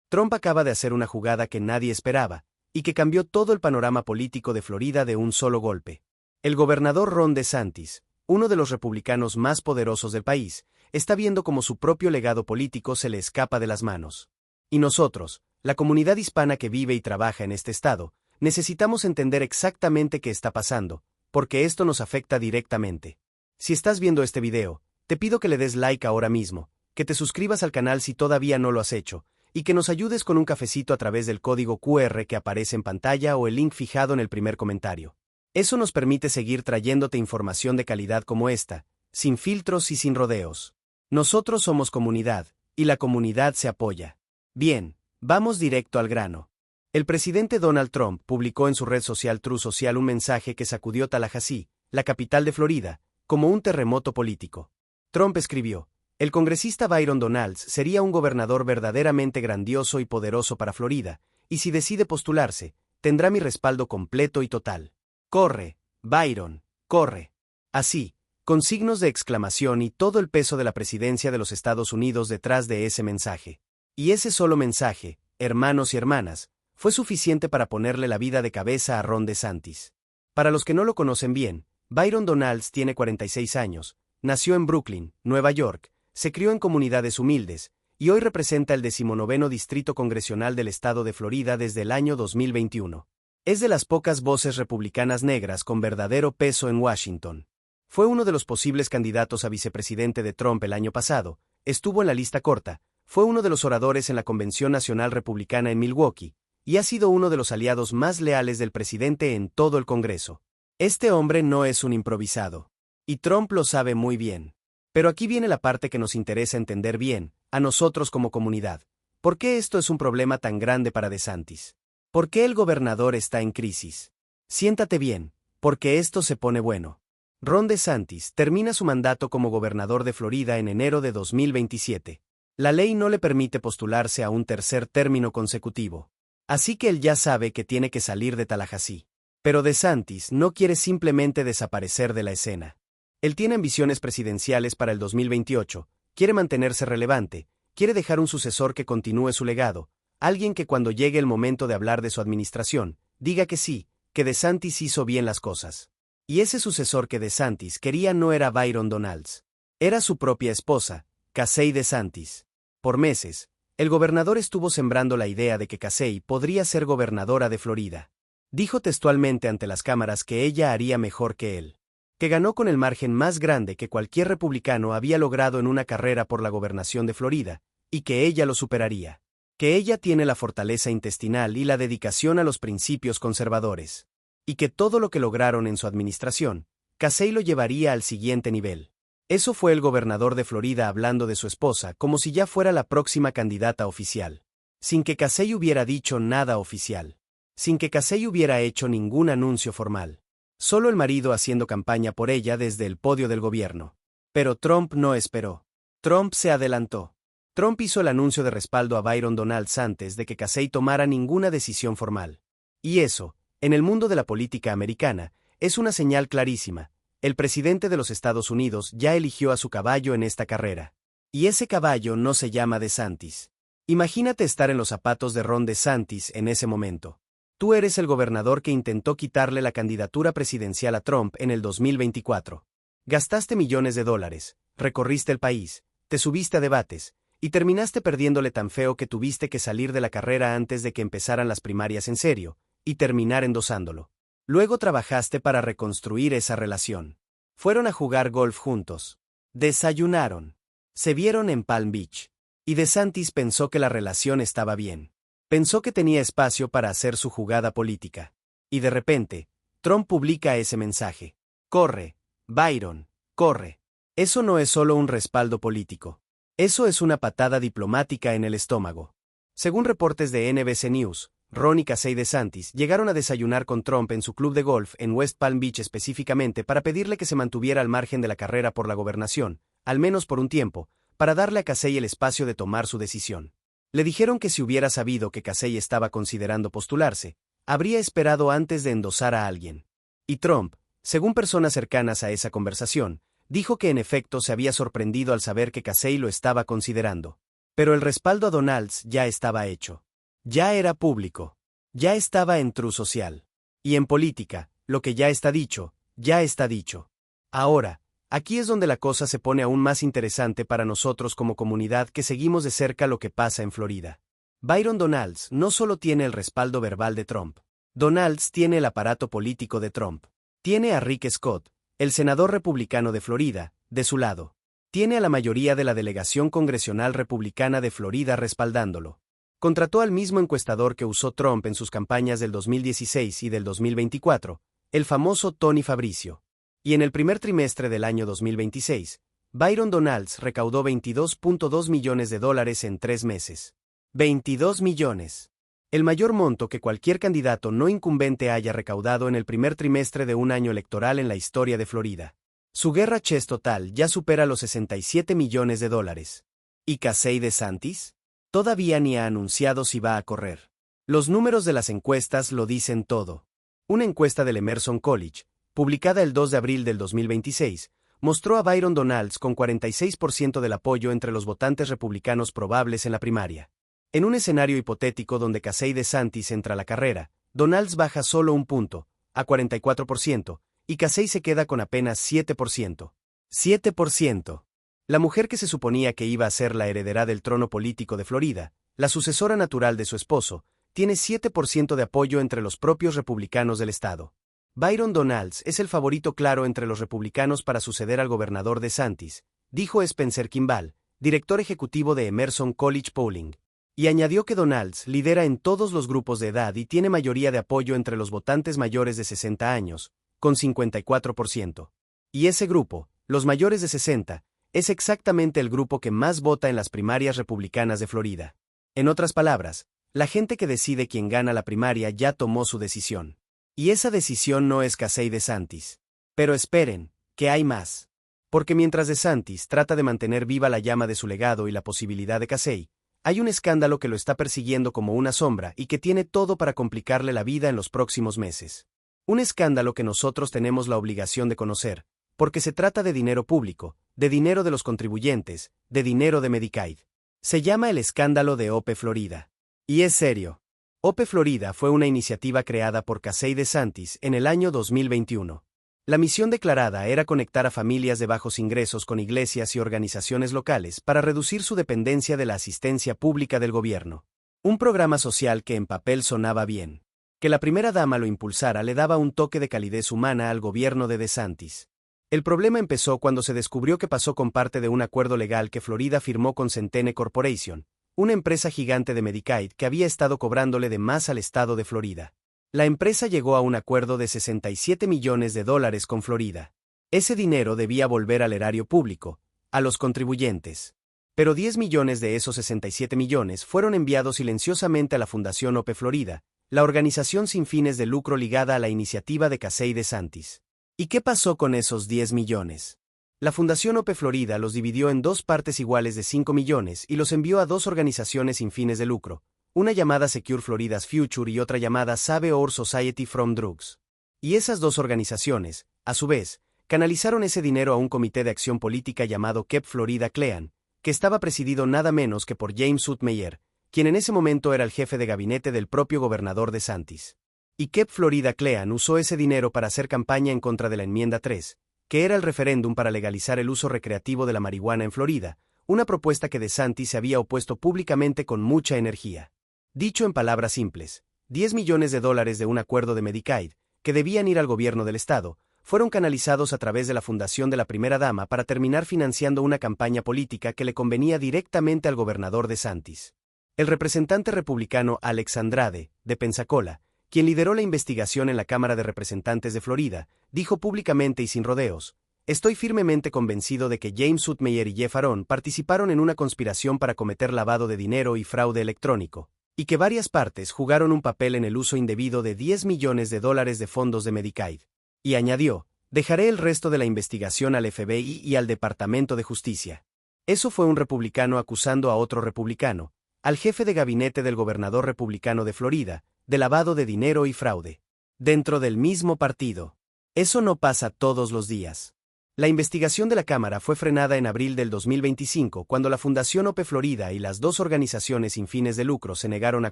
Trump acaba de hacer una jugada que nadie esperaba, y que cambió todo el panorama político de Florida de un solo golpe. El gobernador Ron DeSantis, uno de los republicanos más poderosos del país, está viendo cómo su propio legado político se le escapa de las manos. Y nosotros, la comunidad hispana que vive y trabaja en este estado, necesitamos entender exactamente qué está pasando, porque esto nos afecta directamente. Si estás viendo este video, te pido que le des like ahora mismo, que te suscribas al canal si todavía no lo has hecho, y que nos ayudes con un cafecito a través del código QR que aparece en pantalla o el link fijado en el primer comentario. Eso nos permite seguir trayéndote información de calidad como esta, sin filtros y sin rodeos. Nosotros somos comunidad, y la comunidad se apoya. Bien, vamos directo al grano. El presidente Donald Trump publicó en su red social Truth Social un mensaje que sacudió Tallahassee, la capital de Florida, como un terremoto político. Trump escribió: el congresista Byron Donalds sería un gobernador verdaderamente grandioso y poderoso para Florida, y si decide postularse, tendrá mi respaldo completo y total. Corre, Byron, corre. Así, con signos de exclamación y todo el peso de la presidencia de los Estados Unidos detrás de ese mensaje. Y ese solo mensaje, hermanos y hermanas, fue suficiente para ponerle la vida de cabeza a Ron DeSantis. Para los que no lo conocen bien, Byron Donalds tiene 46 años, nació en Brooklyn, Nueva York, se crió en comunidades humildes, y hoy representa el 19º Distrito Congresional del Estado de Florida desde el año 2021. Es de las pocas voces republicanas negras con verdadero peso en Washington. Fue uno de los posibles candidatos a vicepresidente de Trump el año pasado, estuvo en la lista corta, fue uno de los oradores en la Convención Nacional Republicana en Milwaukee, y ha sido uno de los aliados más leales del presidente en todo el Congreso. Este hombre no es un improvisado. Y Trump lo sabe muy bien. Pero aquí viene la parte que nos interesa entender bien, a nosotros como comunidad. ¿Por qué esto es un problema tan grande para DeSantis? ¿Por qué el gobernador está en crisis? Siéntate bien, porque esto se pone bueno. Ron DeSantis termina su mandato como gobernador de Florida en enero de 2027. La ley no le permite postularse a un tercer término consecutivo. Así que él ya sabe que tiene que salir de Tallahassee. Pero DeSantis no quiere simplemente desaparecer de la escena. Él tiene ambiciones presidenciales para el 2028, quiere mantenerse relevante, quiere dejar un sucesor que continúe su legado, alguien que cuando llegue el momento de hablar de su administración, diga que sí, que DeSantis hizo bien las cosas. Y ese sucesor que DeSantis quería no era Byron Donalds. Era su propia esposa, Casey DeSantis. Por meses, el gobernador estuvo sembrando la idea de que Casey podría ser gobernadora de Florida. Dijo textualmente ante las cámaras que ella haría mejor que él. Que ganó con el margen más grande que cualquier republicano había logrado en una carrera por la gobernación de Florida, y que ella lo superaría. Que ella tiene la fortaleza intestinal y la dedicación a los principios conservadores. Y que todo lo que lograron en su administración, Casey lo llevaría al siguiente nivel. Eso fue el gobernador de Florida hablando de su esposa como si ya fuera la próxima candidata oficial. Sin que Casey hubiera dicho nada oficial. Sin que Casey hubiera hecho ningún anuncio formal. Solo el marido haciendo campaña por ella desde el podio del gobierno. Pero Trump no esperó. Trump se adelantó. Trump hizo el anuncio de respaldo a Byron Donalds antes de que Casey tomara ninguna decisión formal. Y eso, en el mundo de la política americana, es una señal clarísima. El presidente de los Estados Unidos ya eligió a su caballo en esta carrera. Y ese caballo no se llama DeSantis. Imagínate estar en los zapatos de Ron DeSantis en ese momento. Tú eres el gobernador que intentó quitarle la candidatura presidencial a Trump en el 2024. Gastaste millones de dólares, recorriste el país, te subiste a debates, y terminaste perdiéndole tan feo que tuviste que salir de la carrera antes de que empezaran las primarias en serio, y terminar endosándolo. Luego trabajaste para reconstruir esa relación. Fueron a jugar golf juntos. Desayunaron. Se vieron en Palm Beach. Y DeSantis pensó que la relación estaba bien. Pensó que tenía espacio para hacer su jugada política. Y de repente, Trump publica ese mensaje. Corre, Byron, corre. Eso no es solo un respaldo político. Eso es una patada diplomática en el estómago. Según reportes de NBC News, Ron y Casey DeSantis llegaron a desayunar con Trump en su club de golf en West Palm Beach específicamente para pedirle que se mantuviera al margen de la carrera por la gobernación, al menos por un tiempo, para darle a Casey el espacio de tomar su decisión. Le dijeron que si hubiera sabido que Casey estaba considerando postularse, habría esperado antes de endosar a alguien. Y Trump, según personas cercanas a esa conversación, dijo que en efecto se había sorprendido al saber que Casey lo estaba considerando. Pero el respaldo a Donalds ya estaba hecho. Ya era público. Ya estaba en True Social. Y en política, lo que ya está dicho, ya está dicho. Ahora, aquí es donde la cosa se pone aún más interesante para nosotros como comunidad que seguimos de cerca lo que pasa en Florida. Byron Donalds no solo tiene el respaldo verbal de Trump. Donalds tiene el aparato político de Trump. Tiene a Rick Scott, el senador republicano de Florida, de su lado. Tiene a la mayoría de la delegación congresional republicana de Florida respaldándolo. Contrató al mismo encuestador que usó Trump en sus campañas del 2016 y del 2024, el famoso Tony Fabricio. Y en el primer trimestre del año 2026, Byron Donalds recaudó $22.2 millones en 3 meses. 22 millones. El mayor monto que cualquier candidato no incumbente haya recaudado en el primer trimestre de un año electoral en la historia de Florida. Su guerra chess total ya supera los $67 millones. ¿Y Casey DeSantis? Todavía ni ha anunciado si va a correr. Los números de las encuestas lo dicen todo. Una encuesta del Emerson College, publicada el 2 de abril del 2026, mostró a Byron Donalds con 46% del apoyo entre los votantes republicanos probables en la primaria. En un escenario hipotético donde Casey DeSantis entra a la carrera, Donalds baja solo un punto, a 44%, y Casey se queda con apenas 7%. 7%. La mujer que se suponía que iba a ser la heredera del trono político de Florida, la sucesora natural de su esposo, tiene 7% de apoyo entre los propios republicanos del estado. Byron Donalds es el favorito claro entre los republicanos para suceder al gobernador DeSantis, dijo Spencer Kimball, director ejecutivo de Emerson College Polling. Y añadió que Donalds lidera en todos los grupos de edad y tiene mayoría de apoyo entre los votantes mayores de 60 años, con 54%. Y ese grupo, los mayores de 60, es exactamente el grupo que más vota en las primarias republicanas de Florida. En otras palabras, la gente que decide quién gana la primaria ya tomó su decisión. Y esa decisión no es Casey DeSantis. Pero esperen, que hay más. Porque mientras DeSantis trata de mantener viva la llama de su legado y la posibilidad de Casey, hay un escándalo que lo está persiguiendo como una sombra y que tiene todo para complicarle la vida en los próximos meses. Un escándalo que nosotros tenemos la obligación de conocer, porque se trata de dinero público, de dinero de los contribuyentes, de dinero de Medicaid. Se llama el escándalo de OPE Florida. Y es serio. OPE Florida fue una iniciativa creada por Casey DeSantis en el año 2021. La misión declarada era conectar a familias de bajos ingresos con iglesias y organizaciones locales para reducir su dependencia de la asistencia pública del gobierno. Un programa social que en papel sonaba bien. Que la primera dama lo impulsara le daba un toque de calidez humana al gobierno de DeSantis. El problema empezó cuando se descubrió que pasó con parte de un acuerdo legal que Florida firmó con Centene Corporation, una empresa gigante de Medicaid que había estado cobrándole de más al estado de Florida. La empresa llegó a un acuerdo de $67 millones con Florida. Ese dinero debía volver al erario público, a los contribuyentes. Pero 10 millones de esos 67 millones fueron enviados silenciosamente a la Fundación OPE Florida, la organización sin fines de lucro ligada a la iniciativa de Casey DeSantis. ¿Y qué pasó con esos 10 millones? La Fundación OPE Florida los dividió en dos partes iguales de 5 millones y los envió a dos organizaciones sin fines de lucro, una llamada Secure Florida's Future y otra llamada Save Our Society from Drugs. Y esas dos organizaciones, a su vez, canalizaron ese dinero a un comité de acción política llamado Keep Florida Clean, que estaba presidido nada menos que por James Utmeyer, quien en ese momento era el jefe de gabinete del propio gobernador DeSantis. Y Keep Florida Clean usó ese dinero para hacer campaña en contra de la enmienda 3, que era el referéndum para legalizar el uso recreativo de la marihuana en Florida, una propuesta que DeSantis se había opuesto públicamente con mucha energía. Dicho en palabras simples, 10 millones de dólares de un acuerdo de Medicaid, que debían ir al gobierno del estado, fueron canalizados a través de la fundación de la primera dama para terminar financiando una campaña política que le convenía directamente al gobernador DeSantis. El representante republicano Alex Andrade, de Pensacola, quien lideró la investigación en la Cámara de Representantes de Florida, dijo públicamente y sin rodeos: "Estoy firmemente convencido de que James Utmeyer y Jeff Aaron participaron en una conspiración para cometer lavado de dinero y fraude electrónico, y que varias partes jugaron un papel en el uso indebido de 10 millones de dólares de fondos de Medicaid". Y añadió: "Dejaré el resto de la investigación al FBI y al Departamento de Justicia". Eso fue un republicano acusando a otro republicano, al jefe de gabinete del gobernador republicano de Florida, de lavado de dinero y fraude. Dentro del mismo partido. Eso no pasa todos los días. La investigación de la Cámara fue frenada en abril del 2025 cuando la Fundación OPE Florida y las dos organizaciones sin fines de lucro se negaron a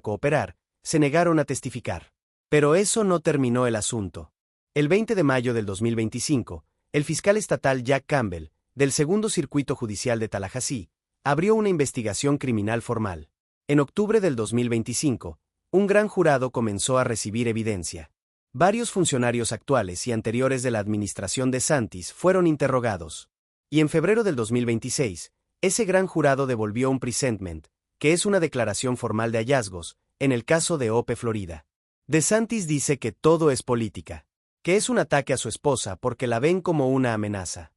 cooperar, se negaron a testificar. Pero eso no terminó el asunto. El 20 de mayo del 2025, el fiscal estatal Jack Campbell, del Segundo Circuito Judicial de Tallahassee, abrió una investigación criminal formal. En octubre del 2025, un gran jurado comenzó a recibir evidencia. Varios funcionarios actuales y anteriores de la administración de Santis fueron interrogados. Y en febrero del 2026, ese gran jurado devolvió un presentment, que es una declaración formal de hallazgos, en el caso de OPE Florida. DeSantis dice que todo es política, que es un ataque a su esposa porque la ven como una amenaza.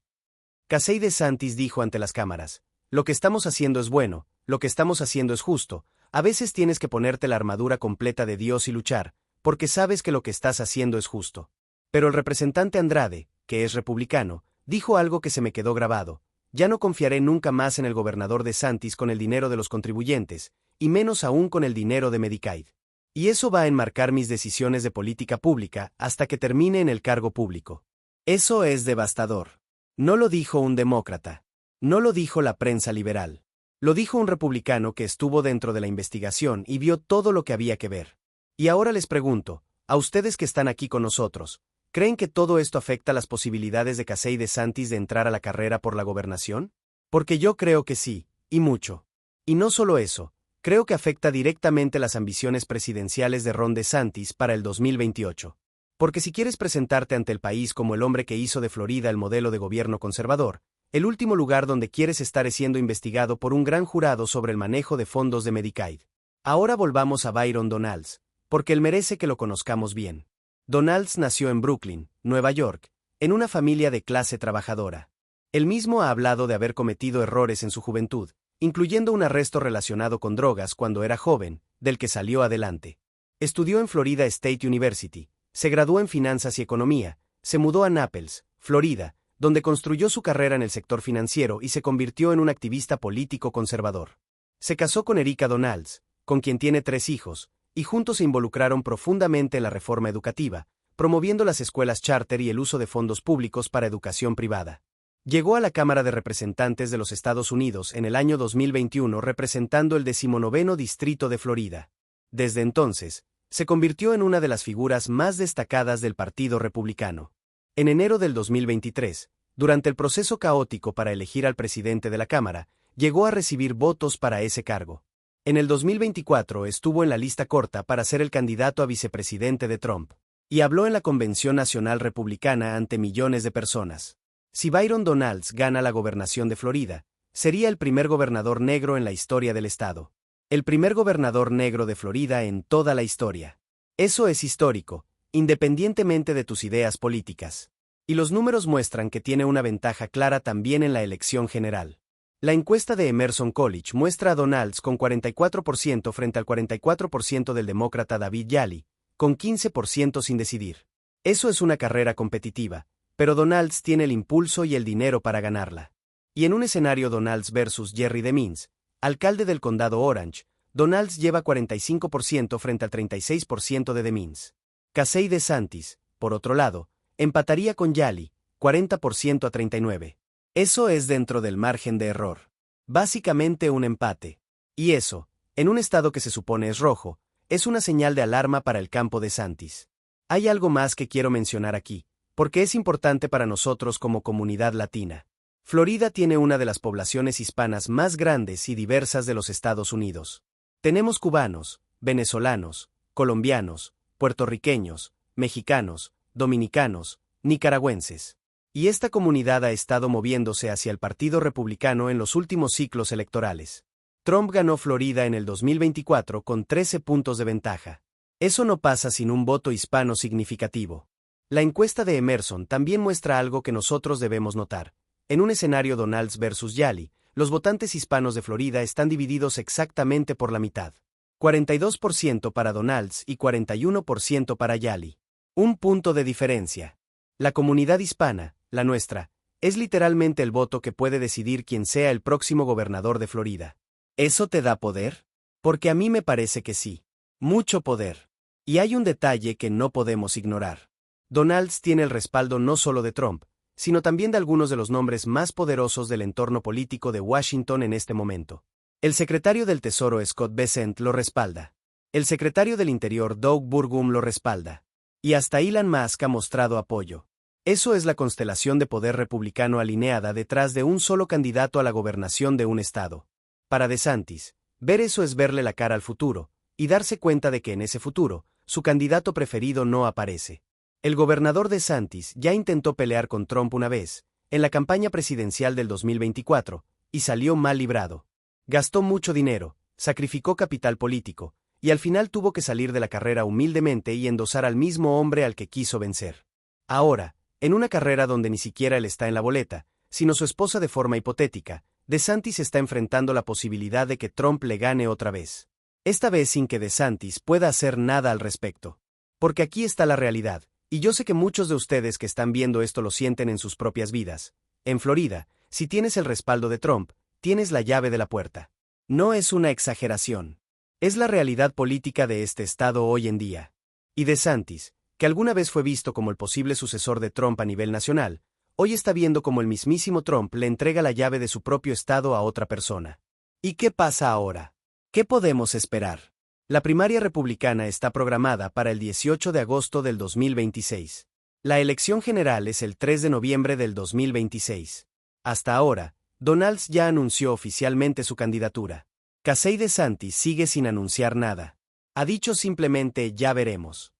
Casey DeSantis dijo ante las cámaras: lo que estamos haciendo es bueno, lo que estamos haciendo es justo, a veces tienes que ponerte la armadura completa de Dios y luchar, porque sabes que lo que estás haciendo es justo. Pero el representante Andrade, que es republicano, dijo algo que se me quedó grabado: ya no confiaré nunca más en el gobernador DeSantis con el dinero de los contribuyentes, y menos aún con el dinero de Medicaid. Y eso va a enmarcar mis decisiones de política pública hasta que termine en el cargo público. Eso es devastador. No lo dijo un demócrata. No lo dijo la prensa liberal. Lo dijo un republicano que estuvo dentro de la investigación y vio todo lo que había que ver. Y ahora les pregunto, a ustedes que están aquí con nosotros, ¿creen que todo esto afecta las posibilidades de Casey DeSantis de entrar a la carrera por la gobernación? Porque yo creo que sí, y mucho. Y no solo eso, creo que afecta directamente las ambiciones presidenciales de Ron DeSantis para el 2028. Porque si quieres presentarte ante el país como el hombre que hizo de Florida el modelo de gobierno conservador, el último lugar donde quieres estar es siendo investigado por un gran jurado sobre el manejo de fondos de Medicaid. Ahora volvamos a Byron Donalds, porque él merece que lo conozcamos bien. Donalds nació en Brooklyn, Nueva York, en una familia de clase trabajadora. Él mismo ha hablado de haber cometido errores en su juventud, incluyendo un arresto relacionado con drogas cuando era joven, del que salió adelante. Estudió en Florida State University, se graduó en finanzas y economía, se mudó a Naples, Florida, donde construyó su carrera en el sector financiero y se convirtió en un activista político conservador. Se casó con Erica Donalds, con quien tiene 3 hijos, y juntos se involucraron profundamente en la reforma educativa, promoviendo las escuelas charter y el uso de fondos públicos para educación privada. Llegó a la Cámara de Representantes de los Estados Unidos en el año 2021 representando el 19º Distrito de Florida. Desde entonces, se convirtió en una de las figuras más destacadas del Partido Republicano. En enero del 2023, durante el proceso caótico para elegir al presidente de la Cámara, llegó a recibir votos para ese cargo. En el 2024 estuvo en la lista corta para ser el candidato a vicepresidente de Trump, y habló en la Convención Nacional Republicana ante millones de personas. Si Byron Donalds gana la gobernación de Florida, sería el primer gobernador negro en la historia del estado. El primer gobernador negro de Florida en toda la historia. Eso es histórico, independientemente de tus ideas políticas. Y los números muestran que tiene una ventaja clara también en la elección general. La encuesta de Emerson College muestra a Donalds con 44% frente al 44% del demócrata David Yali, con 15% sin decidir. Eso es una carrera competitiva, pero Donalds tiene el impulso y el dinero para ganarla. Y en un escenario Donalds versus Jerry DeMins, alcalde del condado Orange, Donalds lleva 45% frente al 36% de DeMins. Casey DeSantis, por otro lado, empataría con Yali, 40% a 39%. Eso es dentro del margen de error. Básicamente un empate. Y eso, en un estado que se supone es rojo, es una señal de alarma para el campo DeSantis. Hay algo más que quiero mencionar aquí, porque es importante para nosotros como comunidad latina. Florida tiene una de las poblaciones hispanas más grandes y diversas de los Estados Unidos. Tenemos cubanos, venezolanos, colombianos, puertorriqueños, mexicanos, dominicanos, nicaragüenses. Y esta comunidad ha estado moviéndose hacia el Partido Republicano en los últimos ciclos electorales. Trump ganó Florida en el 2024 con 13 puntos de ventaja. Eso no pasa sin un voto hispano significativo. La encuesta de Emerson también muestra algo que nosotros debemos notar. En un escenario Donalds versus Yali, los votantes hispanos de Florida están divididos exactamente por la mitad. 42% para Donalds y 41% para Yali. Un punto de diferencia. La comunidad hispana, la nuestra, es literalmente el voto que puede decidir quién sea el próximo gobernador de Florida. ¿Eso te da poder? Porque a mí me parece que sí. Mucho poder. Y hay un detalle que no podemos ignorar. Donalds tiene el respaldo no solo de Trump, sino también de algunos de los nombres más poderosos del entorno político de Washington en este momento. El secretario del Tesoro Scott Bessent lo respalda. El secretario del Interior Doug Burgum lo respalda. Y hasta Elon Musk ha mostrado apoyo. Eso es la constelación de poder republicano alineada detrás de un solo candidato a la gobernación de un estado. Para DeSantis, ver eso es verle la cara al futuro, y darse cuenta de que en ese futuro, su candidato preferido no aparece. El gobernador DeSantis ya intentó pelear con Trump una vez, en la campaña presidencial del 2024, y salió mal librado. Gastó mucho dinero, sacrificó capital político, y al final tuvo que salir de la carrera humildemente y endosar al mismo hombre al que quiso vencer. Ahora, en una carrera donde ni siquiera él está en la boleta, sino su esposa de forma hipotética, DeSantis está enfrentando la posibilidad de que Trump le gane otra vez. Esta vez sin que DeSantis pueda hacer nada al respecto. Porque aquí está la realidad, y yo sé que muchos de ustedes que están viendo esto lo sienten en sus propias vidas. En Florida, si tienes el respaldo de Trump, tienes la llave de la puerta. No es una exageración. Es la realidad política de este estado hoy en día. Y DeSantis, que alguna vez fue visto como el posible sucesor de Trump a nivel nacional, hoy está viendo como el mismísimo Trump le entrega la llave de su propio estado a otra persona. ¿Y qué pasa ahora? ¿Qué podemos esperar? La primaria republicana está programada para el 18 de agosto del 2026. La elección general es el 3 de noviembre del 2026. Hasta ahora, Donalds ya anunció oficialmente su candidatura. Casey DeSantis sigue sin anunciar nada. Ha dicho simplemente ya veremos.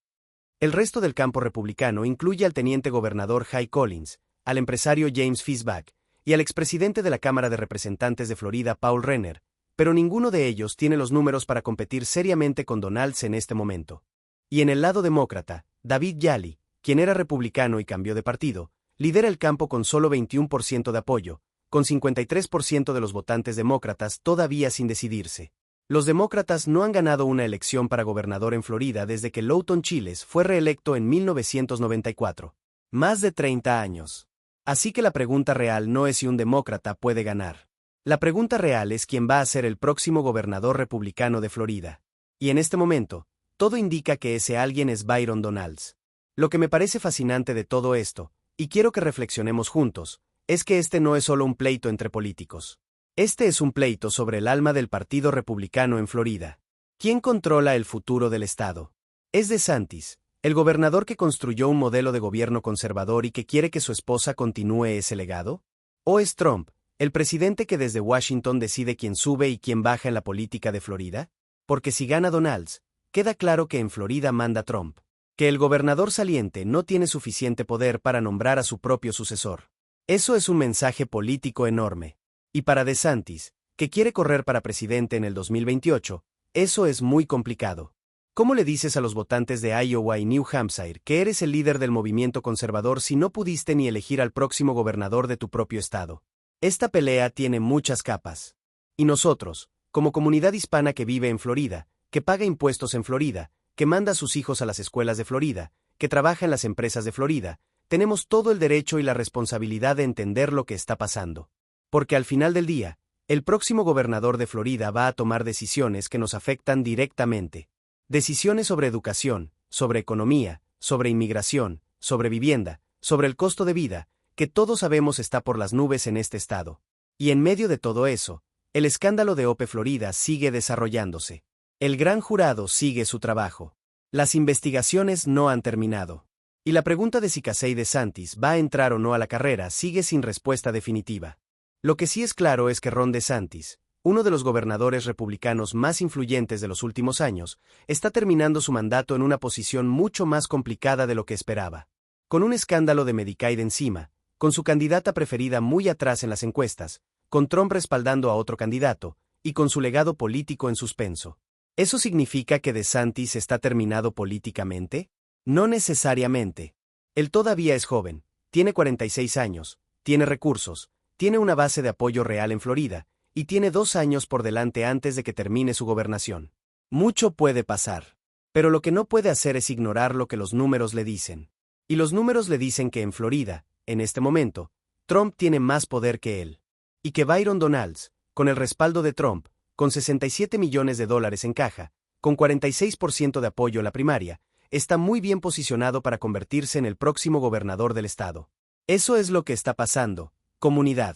El resto del campo republicano incluye al teniente gobernador Jay Collins, al empresario James Fisbach y al expresidente de la Cámara de Representantes de Florida Paul Renner, pero ninguno de ellos tiene los números para competir seriamente con Donalds en este momento. Y en el lado demócrata, David Yali, quien era republicano y cambió de partido, lidera el campo con solo 21% de apoyo, con 53% de los votantes demócratas todavía sin decidirse. Los demócratas no han ganado una elección para gobernador en Florida desde que Lawton Chiles fue reelecto en 1994. Más de 30 años. Así que la pregunta real no es si un demócrata puede ganar. La pregunta real es quién va a ser el próximo gobernador republicano de Florida. Y en este momento, todo indica que ese alguien es Byron Donalds. Lo que me parece fascinante de todo esto, y quiero que reflexionemos juntos, es que este no es solo un pleito entre políticos. Este es un pleito sobre el alma del Partido Republicano en Florida. ¿Quién controla el futuro del estado? ¿Es DeSantis, el gobernador que construyó un modelo de gobierno conservador y que quiere que su esposa continúe ese legado? ¿O es Trump, el presidente que desde Washington decide quién sube y quién baja en la política de Florida? Porque si gana Donalds, queda claro que en Florida manda Trump. Que el gobernador saliente no tiene suficiente poder para nombrar a su propio sucesor. Eso es un mensaje político enorme. Y para DeSantis, que quiere correr para presidente en el 2028, eso es muy complicado. ¿Cómo le dices a los votantes de Iowa y New Hampshire que eres el líder del movimiento conservador si no pudiste ni elegir al próximo gobernador de tu propio estado? Esta pelea tiene muchas capas. Y nosotros, como comunidad hispana que vive en Florida, que paga impuestos en Florida, que manda a sus hijos a las escuelas de Florida, que trabaja en las empresas de Florida, tenemos todo el derecho y la responsabilidad de entender lo que está pasando. Porque al final del día, el próximo gobernador de Florida va a tomar decisiones que nos afectan directamente. Decisiones sobre educación, sobre economía, sobre inmigración, sobre vivienda, sobre el costo de vida, que todos sabemos está por las nubes en este estado. Y en medio de todo eso, el escándalo de OPE Florida sigue desarrollándose. El gran jurado sigue su trabajo. Las investigaciones no han terminado. Y la pregunta de si Casey DeSantis va a entrar o no a la carrera sigue sin respuesta definitiva. Lo que sí es claro es que Ron DeSantis, uno de los gobernadores republicanos más influyentes de los últimos años, está terminando su mandato en una posición mucho más complicada de lo que esperaba. Con un escándalo de Medicaid encima, con su candidata preferida muy atrás en las encuestas, con Trump respaldando a otro candidato, y con su legado político en suspenso. ¿Eso significa que DeSantis está terminado políticamente? No necesariamente. Él todavía es joven, tiene 46 años, tiene recursos, tiene una base de apoyo real en Florida, y tiene 2 años por delante antes de que termine su gobernación. Mucho puede pasar. Pero lo que no puede hacer es ignorar lo que los números le dicen. Y los números le dicen que en Florida, en este momento, Trump tiene más poder que él. Y que Byron Donalds, con el respaldo de Trump, con $67 millones en caja, con 46% de apoyo en la primaria, está muy bien posicionado para convertirse en el próximo gobernador del estado. Eso es lo que está pasando, comunidad.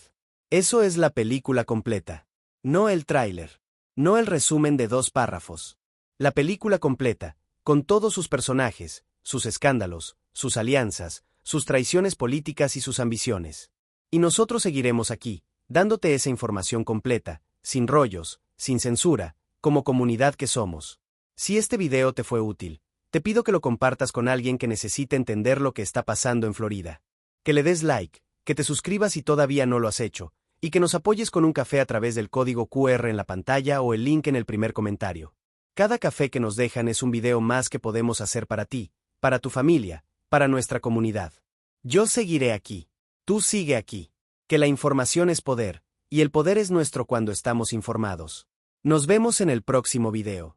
Eso es la película completa. No el tráiler. No el resumen de 2 párrafos. La película completa, con todos sus personajes, sus escándalos, sus alianzas, sus traiciones políticas y sus ambiciones. Y nosotros seguiremos aquí, dándote esa información completa, sin rollos, sin censura, como comunidad que somos. Si este video te fue útil, te pido que lo compartas con alguien que necesite entender lo que está pasando en Florida. Que le des like, que te suscribas si todavía no lo has hecho, y que nos apoyes con un café a través del código QR en la pantalla o el link en el primer comentario. Cada café que nos dejan es un video más que podemos hacer para ti, para tu familia, para nuestra comunidad. Yo seguiré aquí. Tú sigue aquí. Que la información es poder, y el poder es nuestro cuando estamos informados. Nos vemos en el próximo video.